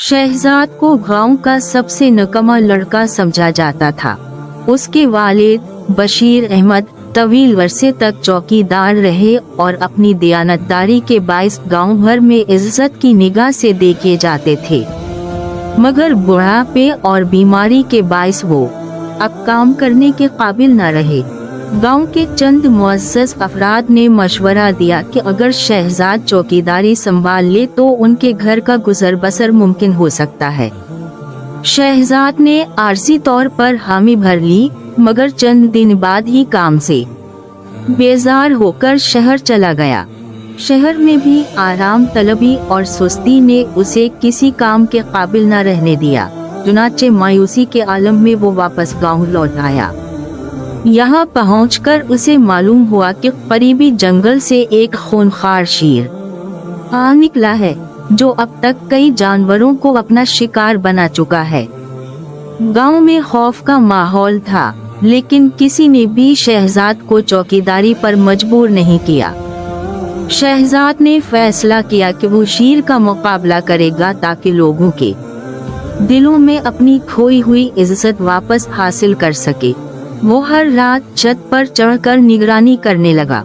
शहजाद को गांव का सबसे निकम्मा लड़का समझा जाता था। उसके वालिद बशीर अहमद तवील वर्षे तक चौकीदार रहे और अपनी दयानतदारी के बाइस गांव भर में इज्जत की निगाह से देखे जाते थे। मगर बुढ़ापे और बीमारी के बाइस वो अब काम करने के काबिल न रहे। गांव के चंद मुअज़्ज़ज़ अफराद ने मशवरा दिया कि अगर शहजाद चौकीदारी संभाल ले तो उनके घर का गुजर बसर मुमकिन हो सकता है। शहजाद ने आरज़ी तौर पर हामी भर ली, मगर चंद दिन बाद ही काम से बेजार होकर शहर चला गया। शहर में भी आराम तलबी और सुस्ती ने उसे किसी काम के काबिल न रहने दिया। चुनाचे मायूसी के आलम में वो वापस गांव लौट आया। यहाँ पहुंचकर उसे मालूम हुआ कि करीबी जंगल से एक खूंखार शेर आ निकला है, जो अब तक कई जानवरों को अपना शिकार बना चुका है। गांव में खौफ का माहौल था, लेकिन किसी ने भी शहजाद को चौकीदारी पर मजबूर नहीं किया। शहजाद ने फैसला किया कि वो शेर का मुकाबला करेगा ताकि लोगों के दिलों में अपनी खोई हुई इज्जत वापस हासिल कर सके। वो हर रात छत पर चढ़कर निगरानी करने लगा।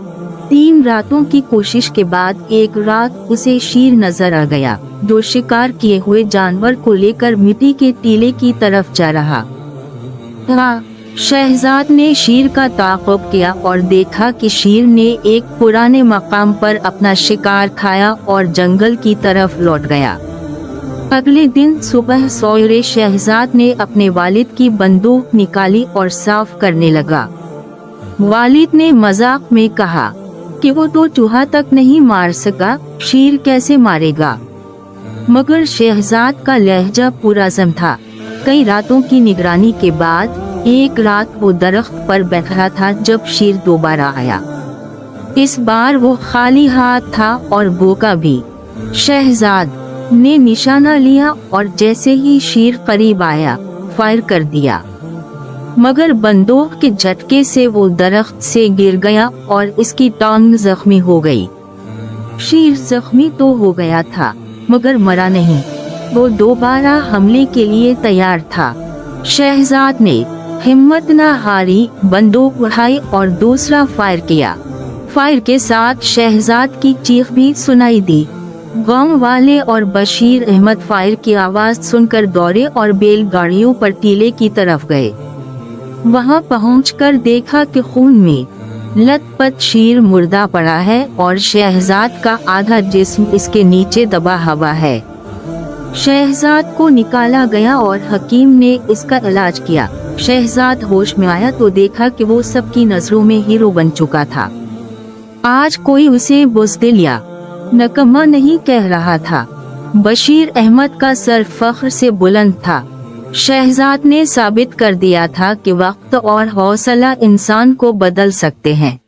3 रातों की कोशिश के बाद एक रात उसे शेर नजर आ गया, जो शिकार किए हुए जानवर को लेकर मिट्टी के टीले की तरफ जा रहा था। शहजाद ने शेर का ताक़ुब किया और देखा कि शेर ने एक पुराने मकाम पर अपना शिकार खाया और जंगल की तरफ लौट गया। अगले दिन सुबह सवेरे शहजाद ने अपने वालिद की बंदूक निकाली और साफ करने लगा। वालिद ने मजाक में कहा कि वो तो चूहा तक नहीं मार सका, शेर कैसे मारेगा। मगर शहजाद का लहजा पुरअज़्म था। कई रातों की निगरानी के बाद एक रात वो दरख्त पर बैठा था जब शेर दोबारा आया। इस बार वो खाली हाथ था और भूखा भी। शहजाद ने निशाना लिया और जैसे ही शेर करीब आया, फायर कर दिया, मगर बंदूक के झटके से वो दरख्त से गिर गया और इसकी टांग जख्मी हो गई। शेर जख्मी तो हो गया था, मगर मरा नहीं। वो दोबारा हमले के लिए तैयार था। शहजाद ने हिम्मत न हारी, बंदूक उठाई और दूसरा फायर किया। फायर के साथ शहजाद की चीख भी सुनाई दी। गांव वाले और बशीर अहमद फायर की आवाज सुनकर दौड़े और बैलगाड़ियों पर टीले की तरफ गए। वहां पहुंचकर देखा कि खून में लथपथ शेर मुर्दा पड़ा है और शहजाद का आधा जिस्म इसके नीचे दबा हुआ है। शहजाद को निकाला गया और हकीम ने इसका इलाज किया। शहजाद होश में आया तो देखा कि वो सबकी नजरों में हीरो बन चुका था। आज कोई उसे बुज़दिल या निकम्मा नहीं कह रहा था। बशीर अहमद का सर फख्र से बुलंद था। शहजाद ने साबित कर दिया था कि वक्त और हौसला इंसान को बदल सकते हैं।